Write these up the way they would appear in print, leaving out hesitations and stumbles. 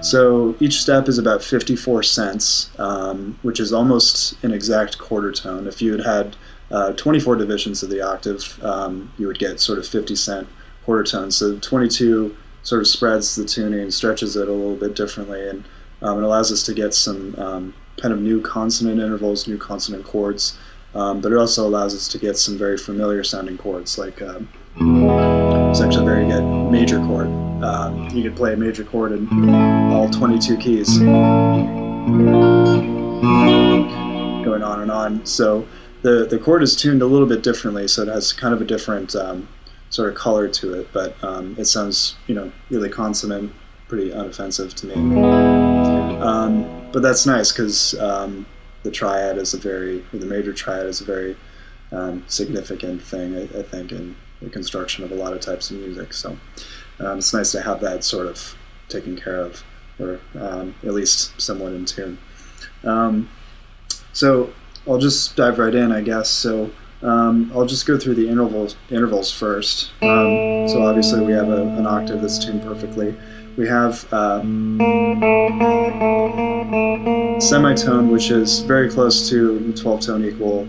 So each step is about 54 cents, which is almost an exact quarter tone. If you had 24 divisions of the octave, you would get sort of 50-cent quarter tones. So 22 sort of spreads the tuning, stretches it a little bit differently, and it allows us to get some kind of new consonant intervals, new consonant chords, but it also allows us to get some very familiar sounding chords, like it's actually a very good major chord. You could play a major chord in all 22 keys, going on and on. So the chord is tuned a little bit differently, so it has kind of a different sort of color to it, but it sounds, really consonant, pretty unoffensive to me. But that's nice because the triad is the major triad is a very significant thing, I think, in the construction of a lot of types of music. So it's nice to have that sort of taken care of, or at least somewhat in tune. So I'll just dive right in, I guess. So I'll just go through the intervals first. So obviously we have an octave that's tuned perfectly. We have semitone, which is very close to 12-tone equal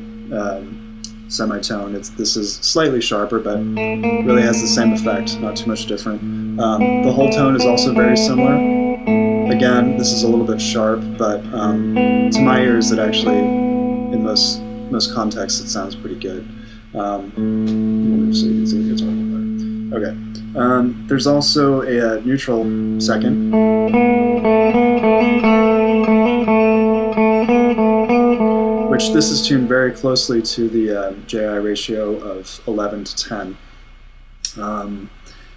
semitone. This is slightly sharper, but really has the same effect, not too much different. The whole tone is also very similar. Again, this is a little bit sharp, but to my ears, it actually, in most contexts, it sounds pretty good. So you can see the guitar there. Okay. There's also a neutral second, which this is tuned very closely to the JI ratio of 11 to 10.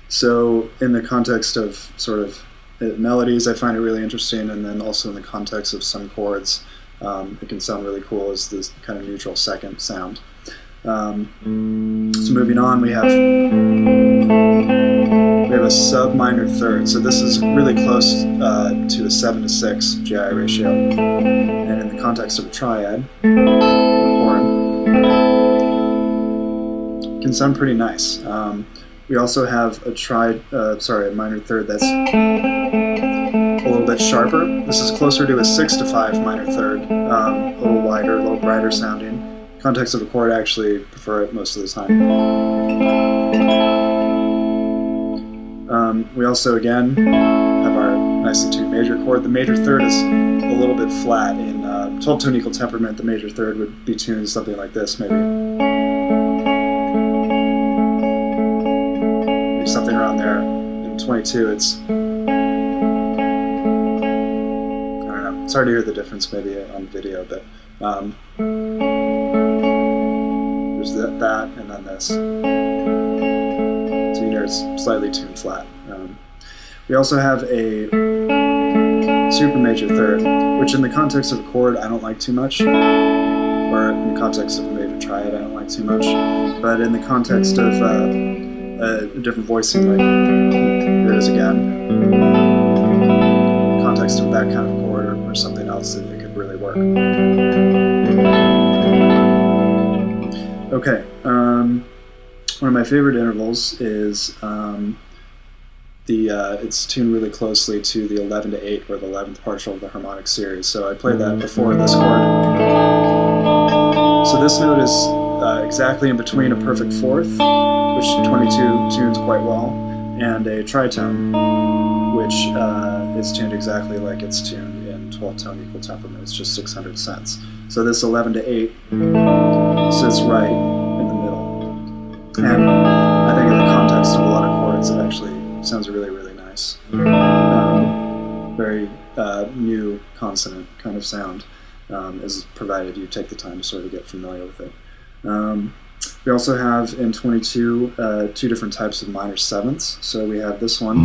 So in the context of sort of melodies, I find it really interesting, and then also in the context of some chords, it can sound really cool as this kind of neutral second sound. So moving on, we have a sub minor third. So this is really close to a 7 to 6 GI ratio, and in the context of a triad, horn, can sound pretty nice. We also have a minor third that's a little bit sharper. This is closer to a 6 to 5 minor third, a little wider, a little brighter sounding. Context of a chord, I actually prefer it most of the time. We also, again, have our nicely tuned major chord. The major third is a little bit flat. In 12-tone equal temperament, the major third would be tuned something like this, maybe something around there. In 22, it's, I don't know, it's hard to hear the difference maybe on video, but there's that, and then this. So you hear it's slightly tuned flat. We also have a super major third, which in the context of a chord I don't like too much, or in the context of a major triad I don't like too much, but in the context of a different voicing, like here it is again, in the context of that kind of chord or something else, it could really work. Okay, one of my favorite intervals is it's tuned really closely to the 11 to 8, or the 11th partial of the harmonic series. So I played that before in this chord. So this note is exactly in between a perfect fourth, which 22 tunes quite well, and a tritone, which is tuned exactly like it's tuned in 12-tone equal temperament. It's just 600 cents. So this 11 to 8 sits right in the middle. And I think in the context of a lot of chords, it actually sounds really, really nice. Very new consonant kind of sound, is provided you take the time to sort of get familiar with it. We also have in 22 two different types of minor sevenths. So we have this one.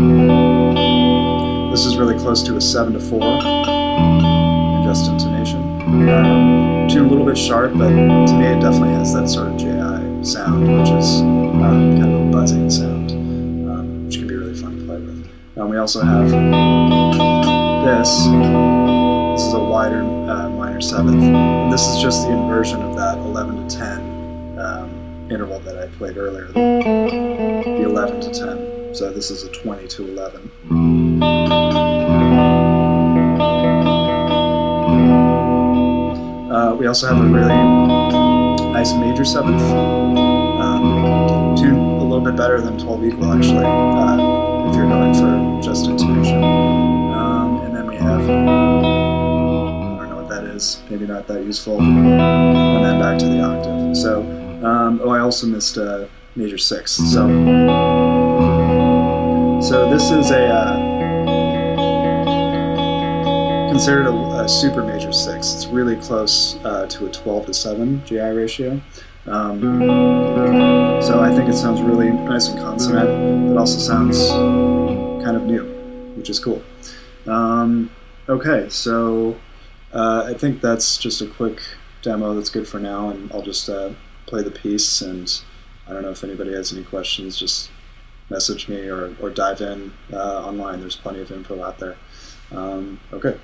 This is really close to a 7 to 4 in just intonation. Tuned a little bit sharp, but to me it definitely has that sort of JI sound, which is kind of a buzzing sound, which can be really fun to play with. We also have this. This is a wider minor seventh. And this is just the inversion of that 11 to 10 interval that I played earlier, the 11 to 10. So this is a 20 to 11. we also have a really nice major 7th, tuned a little bit better than 12 equal actually, if you're going for just intonation. And then we have, I don't know what that is, maybe not that useful, and then back to the octave. So, I also missed major 6. So this is considered a super major 6. It's really close to a 12:7 GI ratio. So I think it sounds really nice and consonant. It also sounds kind of new, which is cool. Okay, so I think that's just a quick demo that's good for now, and I'll just play the piece, and I don't know if anybody has any questions, just message me or dive in online. There's plenty of info out there. Okay.